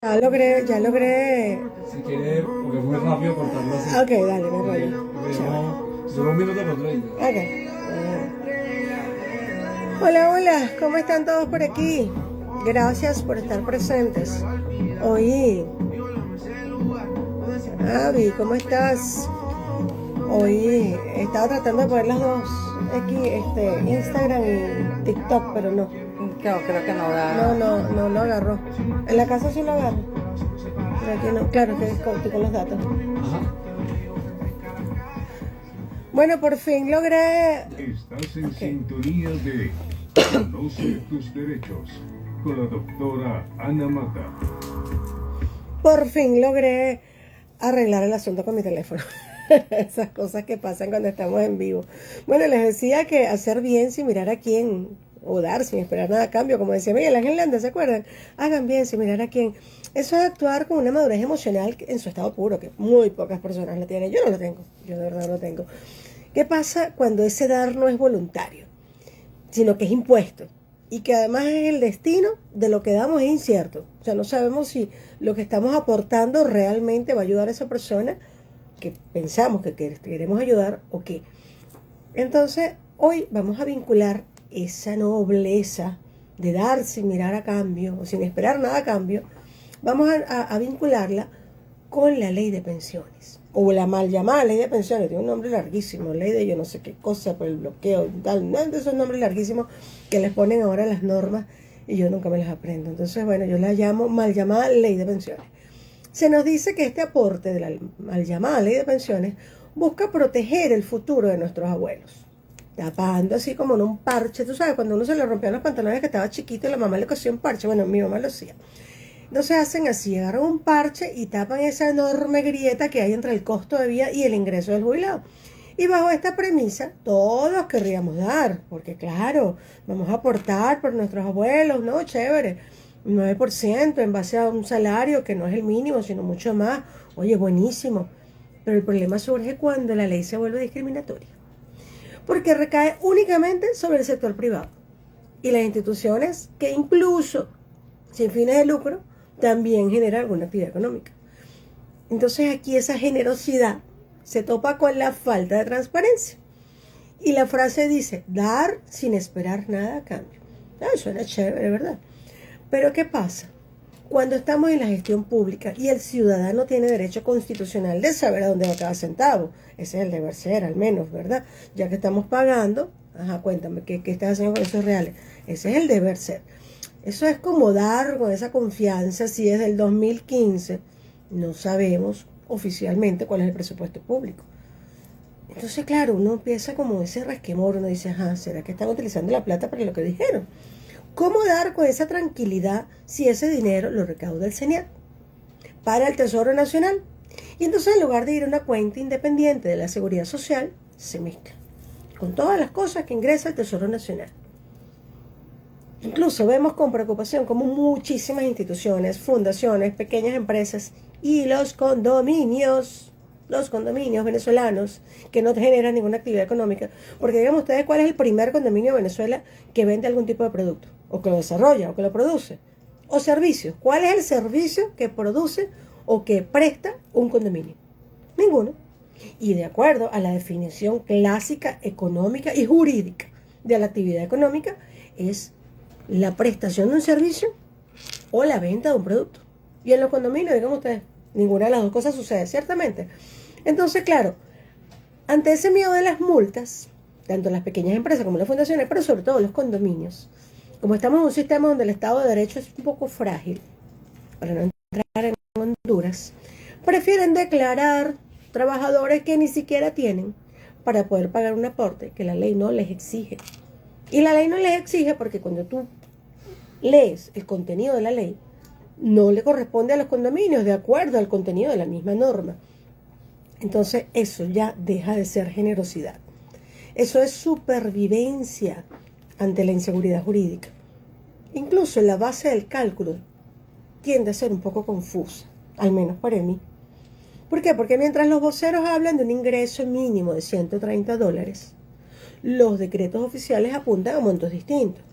Ya logré, ya logré. Si quiere, porque es muy rápido cortarlo así. Ok, dale, me rollo. Porque Chévere. no, duró 1 minuto con 30. Ok. Hola, hola, ¿cómo están todos por aquí? Gracias por estar presentes. Hoy, Avi, ¿cómo estás? Hoy he estado tratando de poner las dos aquí, Instagram y TikTok, pero no. Creo que no No lo agarró. En la casa sí lo agarro. Pero aquí no, claro que estoy con los datos. Ajá. Bueno, por fin logré. Estás en Ok. sintonía de Conoce tus derechos con la doctora Ana Mata. Por fin logré arreglar el asunto con mi teléfono. Esas cosas que pasan cuando estamos en vivo. Bueno, les decía que hacer bien sin mirar a quién, o dar sin esperar nada a cambio, como decía Miguel Ángel Landa, ¿se acuerdan? Hagan bien sin mirar a quién. Eso es actuar con una madurez emocional en su estado puro, que muy pocas personas la tienen. Yo no lo tengo, yo de verdad no lo tengo. ¿Qué pasa cuando ese dar no es voluntario, sino que es impuesto? Y que además es el destino de lo que damos es incierto. O sea, no sabemos si lo que estamos aportando realmente va a ayudar a esa persona que pensamos que queremos ayudar o qué. Entonces, hoy vamos a vincular esa nobleza de dar sin mirar a cambio o sin esperar nada a cambio. Vamos a vincularla con la ley de pensiones o la mal llamada ley de pensiones. Tiene un nombre larguísimo, ley de yo no sé qué cosa por el bloqueo y tal, no de esos nombres larguísimos que les ponen ahora las normas y yo nunca me las aprendo. Entonces, bueno, yo la llamo mal llamada ley de pensiones. Se nos dice que este aporte de la mal llamada ley de pensiones busca proteger el futuro de nuestros abuelos, tapando así como en un parche. Tú sabes, cuando uno se le rompían los pantalones que estaba chiquito y la mamá le cosía un parche, bueno, mi mamá lo hacía. Entonces hacen así, agarran un parche y tapan esa enorme grieta que hay entre el costo de vida y el ingreso del jubilado. Y bajo esta premisa, todos querríamos dar, porque claro, vamos a aportar por nuestros abuelos, ¿no? Chévere. 9% en base a un salario que no es el mínimo, sino mucho más. Oye, buenísimo. Pero el problema surge cuando la ley se vuelve discriminatoria, porque recae únicamente sobre el sector privado y las instituciones que incluso sin fines de lucro también generan alguna actividad económica. Entonces aquí esa generosidad se topa con la falta de transparencia. Y la frase dice, dar sin esperar nada a cambio. Suena chévere, ¿verdad? Pero ¿qué pasa? Cuando estamos en la gestión pública y el ciudadano tiene derecho constitucional de saber a dónde va cada centavo, ese es el deber ser, al menos, ¿verdad? Ya que estamos pagando, cuéntame, ¿qué estás haciendo con esos reales? Ese es el deber ser. Eso es como dar con esa confianza si es del 2015, no sabemos oficialmente cuál es el presupuesto público. Entonces, claro, uno empieza como ese resquemor, uno dice, ¿será que están utilizando la plata para lo que dijeron? ¿Cómo dar con esa tranquilidad si ese dinero lo recauda el CENIAT para el Tesoro Nacional? Y entonces en lugar de ir a una cuenta independiente de la Seguridad Social, se mezcla con todas las cosas que ingresa el Tesoro Nacional. Incluso vemos con preocupación como muchísimas instituciones, fundaciones, pequeñas empresas y los condominios venezolanos que no generan ninguna actividad económica. Porque digan ustedes cuál es el primer condominio de Venezuela que vende algún tipo de producto, o que lo desarrolla, o que lo produce, o servicios. ¿Cuál es el servicio que produce o que presta un condominio? Ninguno. Y de acuerdo a la definición clásica, económica y jurídica de la actividad económica, es la prestación de un servicio o la venta de un producto. Y en los condominios, digan ustedes, ninguna de las dos cosas sucede, ciertamente. Entonces, claro, ante ese miedo de las multas, tanto las pequeñas empresas como las fundaciones, pero sobre todo los condominios, como estamos en un sistema donde el Estado de Derecho es un poco frágil, para no entrar en Honduras, prefieren declarar trabajadores que ni siquiera tienen para poder pagar un aporte que la ley no les exige. Y la ley no les exige porque cuando tú lees el contenido de la ley, no le corresponde a los condominios de acuerdo al contenido de la misma norma. Entonces eso ya deja de ser generosidad. Eso es supervivencia ante la inseguridad jurídica. Incluso la base del cálculo tiende a ser un poco confusa, al menos para mí. ¿Por qué? Porque mientras los voceros hablan de un ingreso mínimo de $130, los decretos oficiales apuntan a montos distintos.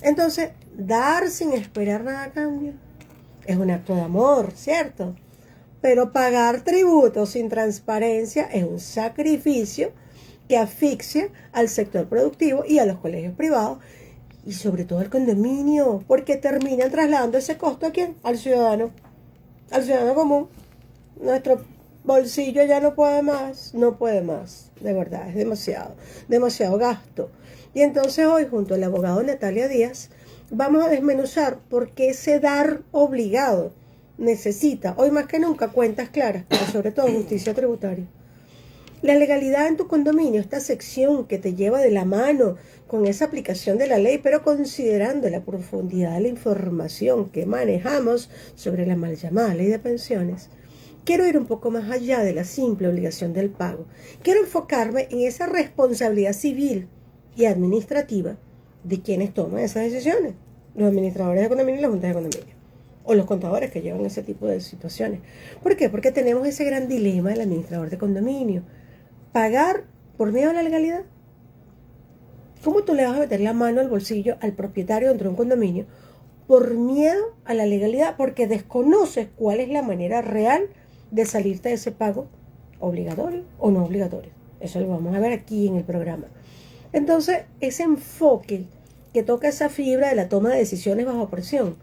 Entonces, dar sin esperar nada a cambio es un acto de amor, ¿cierto? Pero pagar tributos sin transparencia es un sacrificio que asfixia al sector productivo y a los colegios privados y sobre todo al condominio, porque terminan trasladando ese costo ¿a quién? Al ciudadano común. Nuestro bolsillo ya no puede más, de verdad, es demasiado gasto. Y entonces hoy, junto al abogado Natalia Díaz, vamos a desmenuzar por qué ese dar obligado necesita, hoy más que nunca, cuentas claras, pero sobre todo justicia tributaria. La legalidad en tu condominio, esta sección que te lleva de la mano con esa aplicación de la ley, pero considerando la profundidad de la información que manejamos sobre la mal llamada ley de pensiones, quiero ir un poco más allá de la simple obligación del pago. Quiero enfocarme en esa responsabilidad civil y administrativa de quienes toman esas decisiones, los administradores de condominio y las juntas de condominio, o los contadores que llevan ese tipo de situaciones. ¿Por qué? Porque tenemos ese gran dilema del administrador de condominio. ¿Pagar por miedo a la legalidad? ¿Cómo tú le vas a meter la mano al bolsillo al propietario dentro de un condominio por miedo a la legalidad? Porque desconoces cuál es la manera real de salirte de ese pago obligatorio o no obligatorio. Eso lo vamos a ver aquí en el programa. Entonces, ese enfoque que toca esa fibra de la toma de decisiones bajo presión,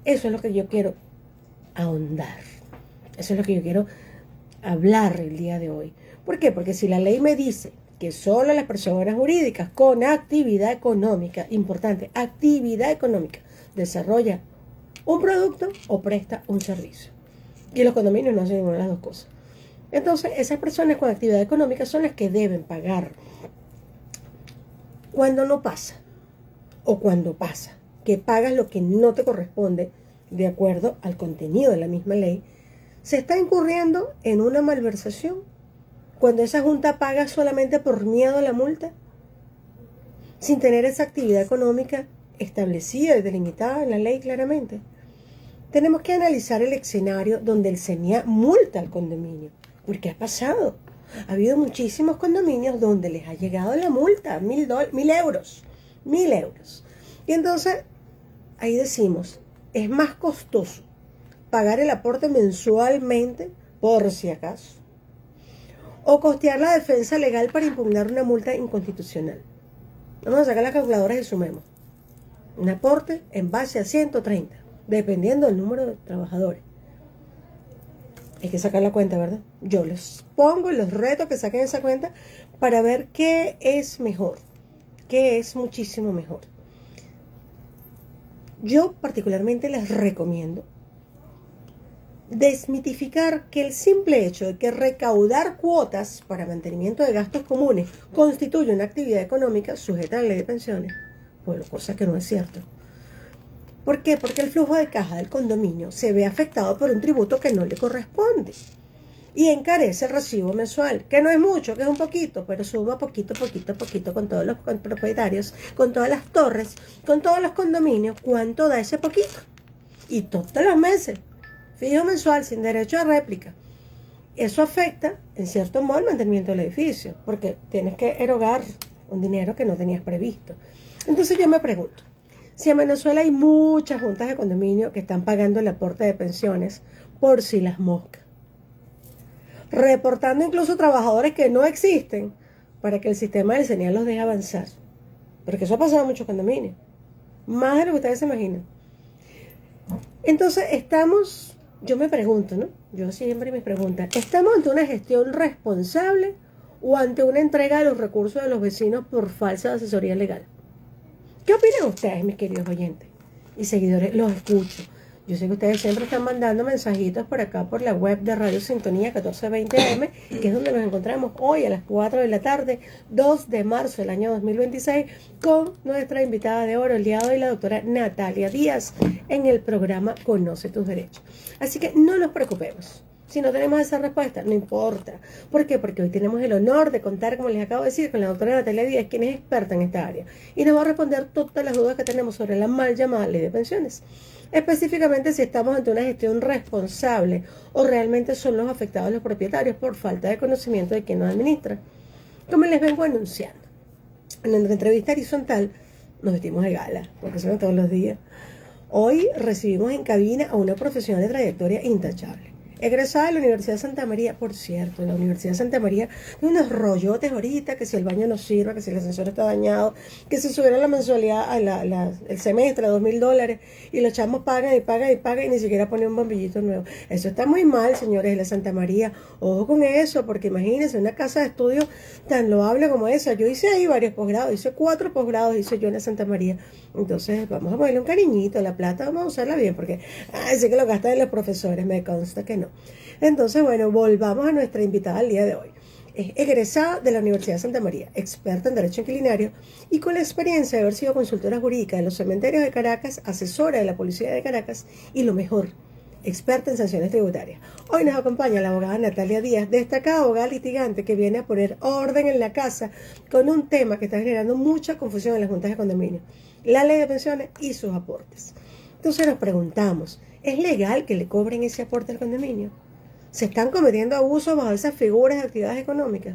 eso es lo que yo quiero ahondar. Eso es lo que yo quiero hablar el día de hoy. ¿Por qué? Porque si la ley me dice que solo las personas jurídicas con actividad económica, importante, actividad económica, desarrolla un producto o presta un servicio. Y los condominios no hacen ninguna de las dos cosas. Entonces, esas personas con actividad económica son las que deben pagar. Cuando no pasa, o cuando pasa, que pagas lo que no te corresponde de acuerdo al contenido de la misma ley, se está incurriendo en una malversación. Cuando esa junta paga solamente por miedo a la multa, sin tener esa actividad económica establecida y delimitada en la ley claramente. Tenemos que analizar el escenario donde el CENIA multa al condominio, porque ha pasado. Ha habido muchísimos condominios donde les ha llegado la multa, 1.000 euros. Y entonces, ahí decimos, es más costoso pagar el aporte mensualmente, por si acaso, o costear la defensa legal para impugnar una multa inconstitucional. Vamos a sacar las calculadoras y sumemos. Un aporte en base a 130, dependiendo del número de trabajadores. Hay que sacar la cuenta, ¿verdad? Yo les pongo los retos que saquen esa cuenta para ver qué es mejor, qué es muchísimo mejor. Yo particularmente les recomiendo desmitificar que el simple hecho de que recaudar cuotas para mantenimiento de gastos comunes constituye una actividad económica sujeta a la ley de pensiones, pues cosa que no es cierto. ¿Por qué? Porque el flujo de caja del condominio se ve afectado por un tributo que no le corresponde y encarece el recibo mensual, que no es mucho, que es un poquito, pero suma poquito con todos los propietarios, con todas las torres, con todos los condominios. ¿Cuánto da ese poquito? Y todos los meses, fijo mensual, sin derecho a réplica. Eso afecta, en cierto modo, el mantenimiento del edificio, porque tienes que erogar un dinero que no tenías previsto. Entonces yo me pregunto, si en Venezuela hay muchas juntas de condominio que están pagando el aporte de pensiones por si las moscas, reportando incluso trabajadores que no existen para que el sistema del CENIA los deje avanzar, porque eso ha pasado en muchos condominios, más de lo que ustedes se imaginan. Entonces yo me pregunto, ¿no? Yo siempre me pregunto, ¿estamos ante una gestión responsable o ante una entrega de los recursos de los vecinos por falsa asesoría legal? ¿Qué opinan ustedes, mis queridos oyentes y seguidores? Los escucho. Yo sé que ustedes siempre están mandando mensajitos por acá, por la web de Radio Sintonía 1420 AM, que es donde nos encontramos hoy a las 4 de la tarde, 2 de marzo del año 2026, con nuestra invitada de oro el día de hoy, la doctora Natalia Díaz, en el programa Conoce tus Derechos. Así que no nos preocupemos. Si no tenemos esa respuesta, no importa. ¿Por qué? Porque hoy tenemos el honor de contar, como les acabo de decir, con la doctora Natalia Díaz, quien es experta en esta área, y nos va a responder todas las dudas que tenemos sobre la mal llamada ley de pensiones. Específicamente si estamos ante una gestión responsable o realmente son los afectados los propietarios por falta de conocimiento de quien nos administra. Como les vengo anunciando, en nuestra entrevista horizontal nos vestimos de gala, porque son todos los días, Hoy recibimos en cabina a una profesional de trayectoria intachable. Egresada de la Universidad de Santa María, por cierto, la Universidad de Santa María tiene unos rollotes ahorita, que si el baño no sirve, que si el ascensor está dañado, que si subiera la mensualidad, el semestre a $2,000, y los chamos pagan y pagan y pagan y ni siquiera ponen un bombillito nuevo. Eso está muy mal, señores de la Santa María. Ojo con eso, porque imagínense una casa de estudio tan loable como esa. Yo hice ahí varios posgrados, hice 4 posgrados, hice yo en la Santa María. Entonces vamos a ponerle un cariñito, la plata vamos a usarla bien, porque sé que lo gastan los profesores, me consta que no. Entonces, bueno, volvamos a nuestra invitada al día de hoy. Es egresada de la Universidad de Santa María, experta en Derecho Inquilinario y con la experiencia de haber sido consultora jurídica de los cementerios de Caracas, asesora de la Policía de Caracas y lo mejor, experta en sanciones tributarias. Hoy nos acompaña la abogada Natalia Díaz, destacada abogada litigante que viene a poner orden en la casa con un tema que está generando mucha confusión en las juntas de condominio, la ley de pensiones y sus aportes. Entonces nos preguntamos, ¿es legal que le cobren ese aporte al condominio? ¿Se están cometiendo abusos bajo esas figuras de actividades económicas?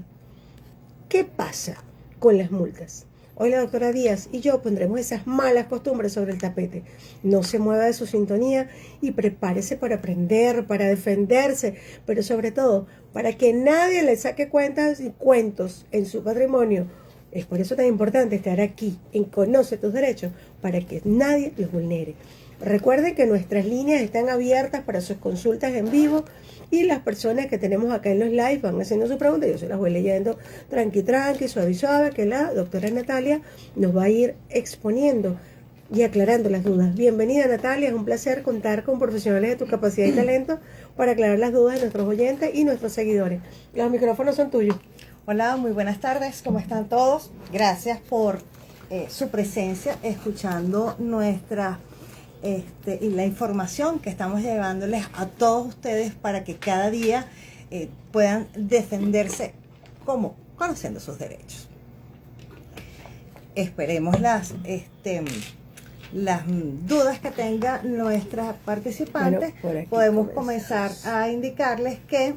¿Qué pasa con las multas? Hoy la doctora Díaz y yo pondremos esas malas costumbres sobre el tapete. No se mueva de su sintonía y prepárese para aprender, para defenderse, pero sobre todo para que nadie le saque cuentas y cuentos en su patrimonio. Es por eso tan importante estar aquí en Conoce tus Derechos, para que nadie los vulnere. Recuerden que nuestras líneas están abiertas para sus consultas en vivo y las personas que tenemos acá en los live van haciendo sus preguntas. Yo se las voy leyendo tranqui, suave, suave, que la doctora Natalia nos va a ir exponiendo y aclarando las dudas. Bienvenida, Natalia, es un placer contar con profesionales de tu capacidad y talento para aclarar las dudas de nuestros oyentes y nuestros seguidores. Los micrófonos son tuyos. Hola, muy buenas tardes, ¿cómo están todos? Gracias por su presencia, escuchando nuestra y la información que estamos llevándoles a todos ustedes para que cada día puedan defenderse como conociendo sus derechos. Esperemos las dudas que tenga nuestra participante. Bueno, podemos comenzar a indicarles que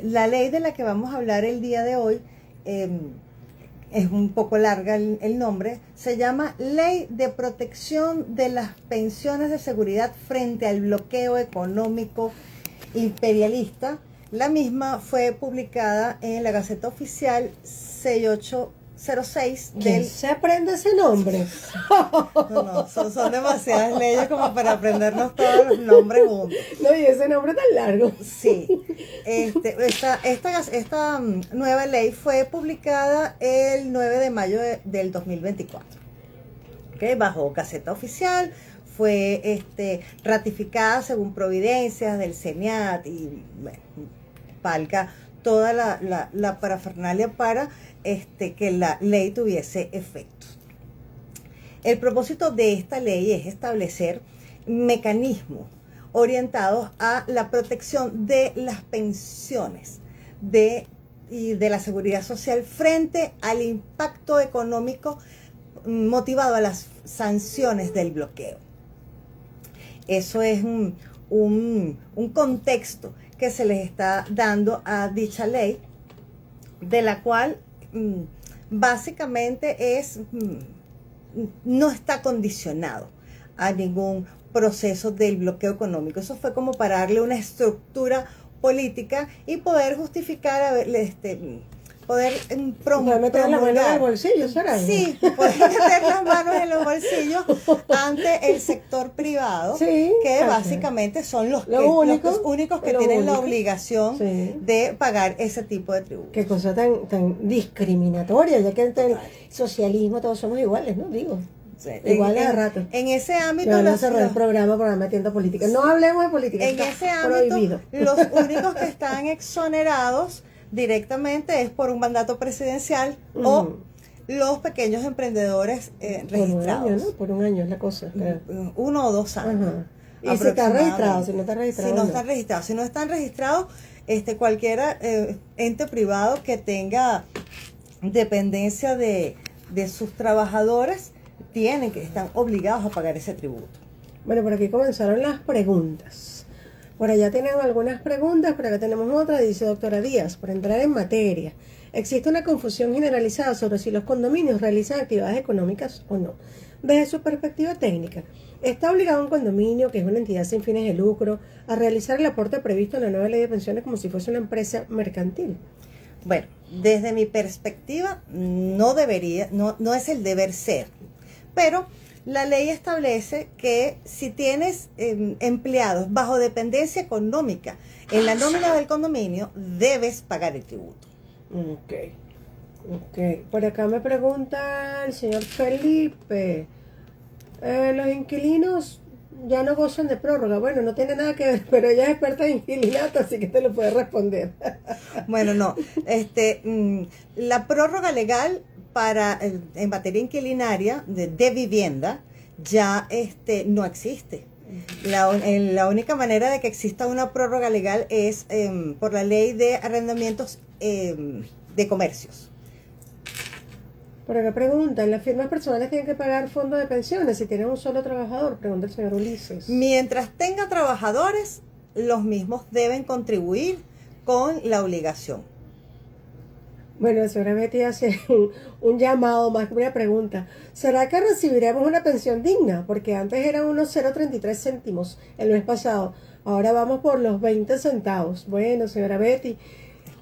la ley de la que vamos a hablar el día de hoy es un poco larga el nombre, se llama Ley de Protección de las Pensiones de Seguridad frente al bloqueo económico imperialista. La misma fue publicada en la Gaceta Oficial 6806 ¿Quién del... se aprende ese nombre? No, son demasiadas leyes como para aprendernos todos los nombres juntos. No, y ese nombre tan largo. Sí, esta nueva ley fue publicada el 9 de mayo del 2024, ¿okay? Bajo Gaceta Oficial, fue ratificada según providencias del CENIAT y bueno, valga toda la parafernalia para que la ley tuviese efectos. El propósito de esta ley es establecer mecanismos orientados a la protección de las pensiones y de la seguridad social frente al impacto económico motivado a las sanciones del bloqueo. Eso es un contexto que se les está dando a dicha ley, de la cual básicamente no está condicionado a ningún proceso del bloqueo económico. Eso fue como para darle una estructura política y poder justificar, poder Poder meter la mano en el bolsillo, ¿será? Sí, poder meter las manos en los bolsillos ante el sector privado, sí, que básicamente son los únicos que tienen la obligación de pagar ese tipo de tributo. Qué cosa tan discriminatoria, ya que en el socialismo todos somos iguales, ¿no? Digo. Sí. Iguales a rato. En ese ámbito... Van a cerrar el programa metiendo política. No hablemos de política. En ese ámbito, prohibido. Los únicos que están exonerados directamente es por un mandato presidencial o los pequeños emprendedores registrados. Por un año, ¿no? Por un año es la cosa. 1 o 2 años. Y si está registrado, si no está registrado. Si no están registrados, cualquier ente privado que tenga dependencia de sus trabajadores, están obligados a pagar ese tributo. Bueno, por aquí comenzaron las preguntas. Por allá tienen algunas preguntas, por acá tenemos otra, dice doctora Díaz, por entrar en materia. ¿Existe una confusión generalizada sobre si los condominios realizan actividades económicas o no? Desde su perspectiva técnica, ¿Está obligado un condominio, que es una entidad sin fines de lucro, a realizar el aporte previsto en la nueva ley de pensiones como si fuese una empresa mercantil? Bueno, desde mi perspectiva, no debería, no es el deber ser, pero la ley establece que si tienes empleados bajo dependencia económica en la nómina del condominio, debes pagar el tributo. Ok. Por acá me pregunta el señor Felipe. Los inquilinos ya no gozan de prórroga. Bueno, no tiene nada que ver, pero ella es experta en inquilinato, así que te lo puede responder. Bueno, no. La prórroga legal para en materia inquilinaria de vivienda ya no existe. La única manera de que exista una prórroga legal es por la ley de arrendamientos de comercios. Por acá preguntan, ¿las firmas personales tienen que pagar fondos de pensiones si tienen un solo trabajador? Pregunta el señor Ulises. Mientras tenga trabajadores, los mismos deben contribuir con la obligación. Bueno, la señora Betty hace un llamado más que una pregunta. ¿Será que recibiremos una pensión digna? Porque antes eran unos 0,33 céntimos el mes pasado. Ahora vamos por los 20 centavos. Bueno, señora Betty,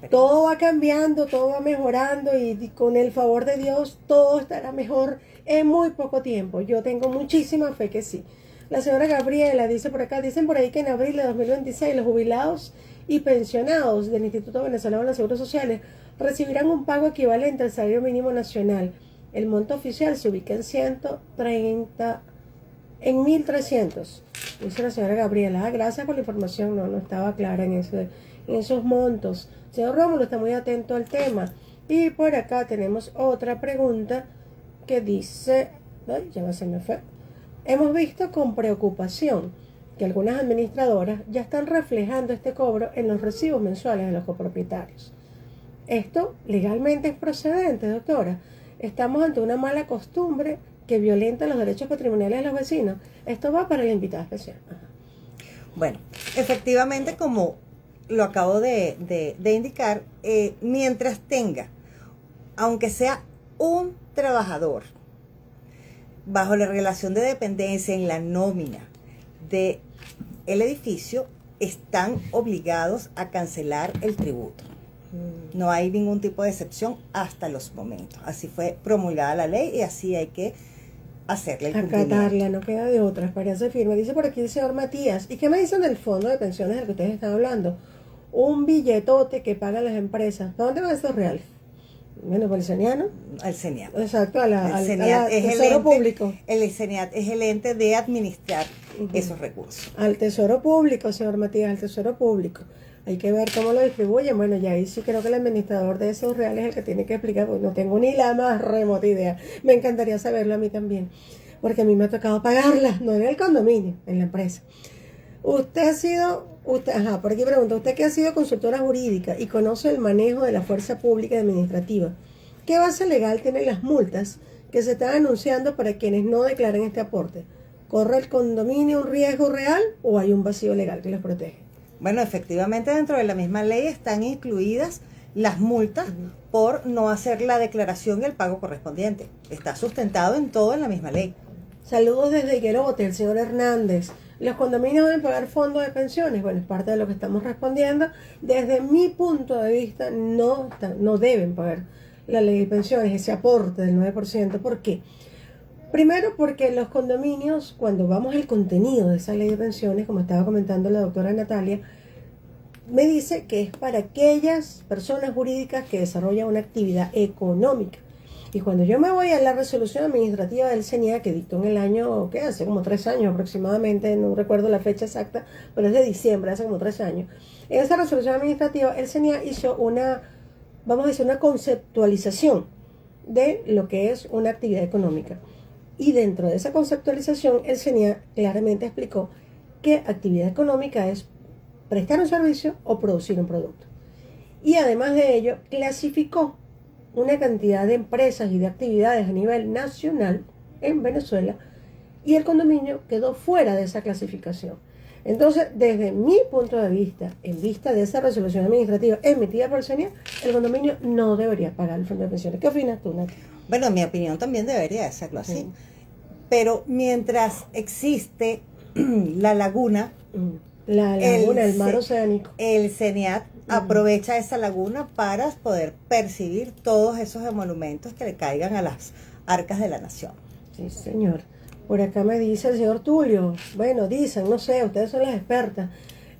todo va cambiando, todo va mejorando y con el favor de Dios todo estará mejor en muy poco tiempo. Yo tengo muchísima fe que sí. La señora Gabriela dice por acá, dicen por ahí que en abril de 2026 los jubilados y pensionados del Instituto Venezolano de los Seguros Sociales recibirán un pago equivalente al salario mínimo nacional. El monto oficial se ubica en 1.300. Dice la señora Gabriela. Gracias por la información, no estaba clara en esos montos. Señor Rómulo está muy atento al tema. Y por acá tenemos otra pregunta que dice, ay, ya se me fue. Hemos visto con preocupación que algunas administradoras ya están reflejando este cobro en los recibos mensuales de los copropietarios. ¿Esto legalmente es procedente, doctora? Estamos ante una mala costumbre que violenta los derechos patrimoniales de los vecinos. Esto va para el invitado especial. Ajá. Bueno, efectivamente, como lo acabo de indicar, mientras tenga, aunque sea un trabajador, bajo la relación de dependencia en la nómina del edificio, están obligados a cancelar el tributo. No hay ningún tipo de excepción hasta los momentos. Así fue promulgada la ley y así hay que hacerle el cumplimiento. Acatarla, no queda de otra, parece firme. Dice por aquí el señor Matías. ¿Y qué me dicen del fondo de pensiones del que ustedes están hablando? Un billetote que pagan las empresas. ¿Para dónde van estos reales? Bueno, para el CENIAT, ¿no? Al CENIAT. Exacto, El CENIAT es el ente público. El CENIAT es el ente de administrar esos recursos. Al Tesoro Público, señor Matías, al Tesoro Público. Hay que ver cómo lo distribuyen. Bueno, ya ahí sí creo que el administrador de esos reales es el que tiene que explicar, porque no tengo ni la más remota idea. Me encantaría saberlo a mí también, porque a mí me ha tocado pagarlas, no en el condominio, en la empresa. Por aquí pregunta, usted que ha sido consultora jurídica y conoce el manejo de la fuerza pública y administrativa, ¿qué base legal tienen las multas que se están anunciando para quienes no declaren este aporte? ¿Corre el condominio un riesgo real o hay un vacío legal que los protege? Bueno, efectivamente dentro de la misma ley están incluidas las multas por no hacer la declaración y el pago correspondiente. Está sustentado en todo en la misma ley. Saludos desde Higuerote, el señor Hernández. ¿Los condominios deben pagar fondos de pensiones? Bueno, es parte de lo que estamos respondiendo. Desde mi punto de vista, no deben pagar la ley de pensiones, ese aporte del 9%. ¿Por qué? Primero porque los condominios, cuando vamos al contenido de esa ley de pensiones, como estaba comentando la doctora Natalia, me dice que es para aquellas personas jurídicas que desarrollan una actividad económica. Y cuando yo me voy a la resolución administrativa del CENIAT, que dictó en el año, ¿qué? Hace como 3 años aproximadamente, no recuerdo la fecha exacta, pero es de diciembre, hace como 3 años. En esa resolución administrativa, el CENIAT hizo una conceptualización de lo que es una actividad económica. Y dentro de esa conceptualización, el CENIAT claramente explicó que actividad económica es prestar un servicio o producir un producto. Y además de ello, clasificó una cantidad de empresas y de actividades a nivel nacional en Venezuela y el condominio quedó fuera de esa clasificación. Entonces, desde mi punto de vista, en vista de esa resolución administrativa emitida por el CENIAT, el condominio no debería pagar el fondo de pensiones. ¿Qué opinas tú, Nati? Bueno, en mi opinión también debería de serlo así. pero mientras existe la laguna, La laguna, el mar ce- oceánico. el CENIAT aprovecha esa laguna para poder percibir todos esos emolumentos que le caigan a las arcas de la nación. Sí, señor. Por acá me dice el señor Tulio, bueno, dicen, no sé, ustedes son las expertas.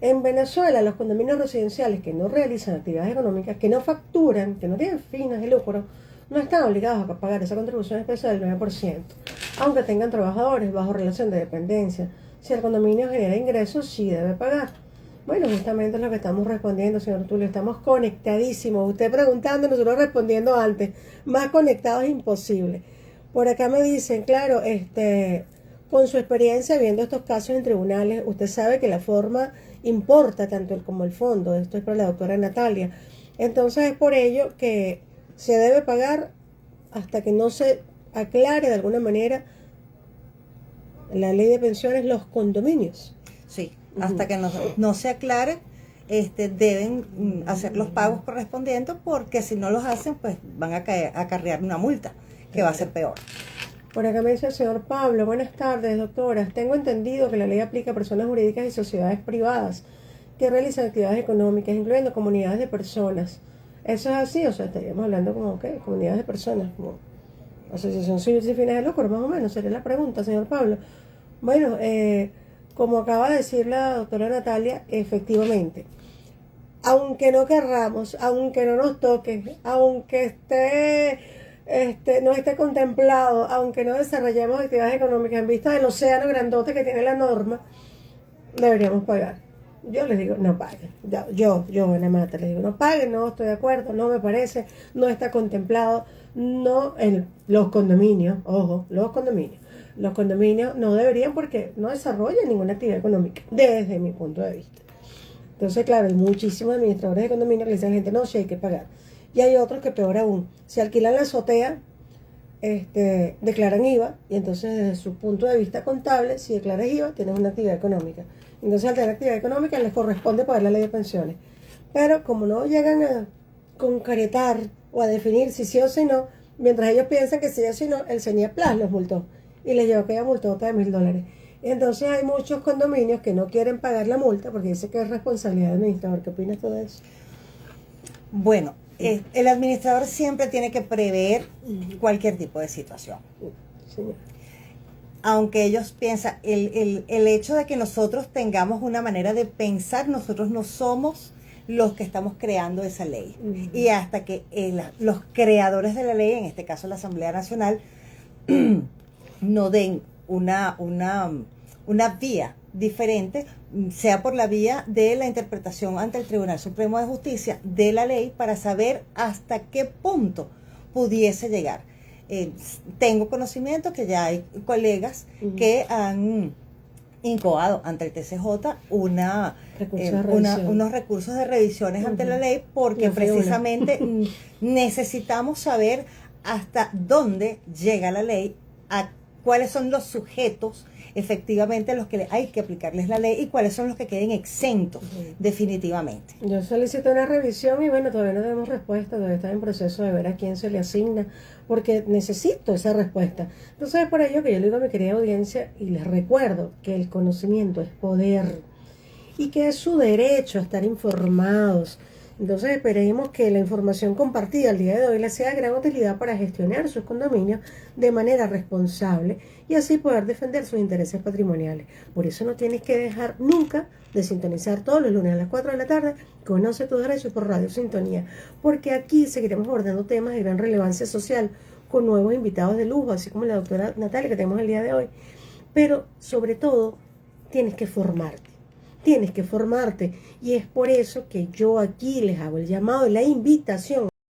En Venezuela, los condominios residenciales que no realizan actividades económicas, que no facturan, que no tienen fines de lucro, no están obligados a pagar esa contribución especial del 9%, aunque tengan trabajadores bajo relación de dependencia. Si el condominio genera ingresos, sí debe pagar. Bueno, justamente es lo que estamos respondiendo, señor Tulio. Estamos conectadísimos. Usted preguntando, nosotros respondiendo antes. Más conectados es imposible. Por acá me dicen, claro, con su experiencia viendo estos casos en tribunales, usted sabe que la forma importa tanto el como el fondo. Esto es para la doctora Natalia. Entonces es por ello que se debe pagar hasta que no se aclare de alguna manera la ley de pensiones, los condominios. Sí, hasta que no se aclare, deben hacer los pagos correspondientes, porque si no los hacen, pues van a acarrear una multa, que va a ser peor. Por acá me dice el señor Pablo, buenas tardes, doctoras. Tengo entendido que la ley aplica a personas jurídicas y sociedades privadas que realizan actividades económicas, incluyendo comunidades de personas. ¿Eso es así? O sea, estaríamos hablando como, ¿qué? Comunidades de personas, como asociación civil sin fines de lucro, más o menos, sería la pregunta, señor Pablo. Bueno, como acaba de decir la doctora Natalia, efectivamente, aunque no querramos, aunque no nos toque, aunque no esté contemplado, aunque no desarrollemos actividades económicas en vista del océano grandote que tiene la norma, deberíamos pagar. Yo les digo, no paguen. Yo, Ana Mata, les digo, no paguen, no estoy de acuerdo, no me parece, no está contemplado, no en los condominios, ojo, los condominios no deberían, porque no desarrollan ninguna actividad económica, desde mi punto de vista. Entonces, claro, hay muchísimos administradores de condominios que le dicen a la gente, no, sí hay que pagar. Y hay otros que peor aún, si alquilan la azotea, declaran IVA, y entonces desde su punto de vista contable, si declaras IVA, tienes una actividad económica. Entonces al tener actividad económica les corresponde pagar la ley de pensiones. Pero como no llegan a concretar o a definir si sí o si no, mientras ellos piensan que sí o si no, el CENIAPLAS los multó y les llevó aquella multota de $1,000. Entonces hay muchos condominios que no quieren pagar la multa porque dice que es responsabilidad del administrador. ¿Qué opinas tú de eso? Bueno, el administrador siempre tiene que prever cualquier tipo de situación. Señor. Aunque ellos piensan, el hecho de que nosotros tengamos una manera de pensar, nosotros no somos los que estamos creando esa ley. Y hasta que los creadores de la ley, en este caso la Asamblea Nacional, no den una vía diferente, sea por la vía de la interpretación ante el Tribunal Supremo de Justicia de la ley, para saber hasta qué punto pudiese llegar. Tengo conocimiento que ya hay colegas que han incoado ante el TCJ unos recursos de revisiones ante la ley, porque precisamente necesitamos saber hasta dónde llega la ley, a cuáles son los sujetos efectivamente a los que hay que aplicarles la ley y cuáles son los que queden exentos definitivamente. Yo solicité una revisión y bueno, todavía no tenemos respuesta, todavía está en proceso de ver a quién se le asigna, porque necesito esa respuesta. Entonces es por ello que yo le digo a mi querida audiencia y les recuerdo que el conocimiento es poder y que es su derecho a estar informados. Entonces esperemos que la información compartida el día de hoy les sea de gran utilidad para gestionar sus condominios de manera responsable y así poder defender sus intereses patrimoniales. Por eso no tienes que dejar nunca de sintonizar todos los lunes a las 4 de la tarde Conoce tus derechos por Radio Sintonía, porque aquí seguiremos abordando temas de gran relevancia social con nuevos invitados de lujo, así como la doctora Natalia que tenemos el día de hoy. Pero sobre todo tienes que formarte. Y es por eso que yo aquí les hago el llamado y la invitación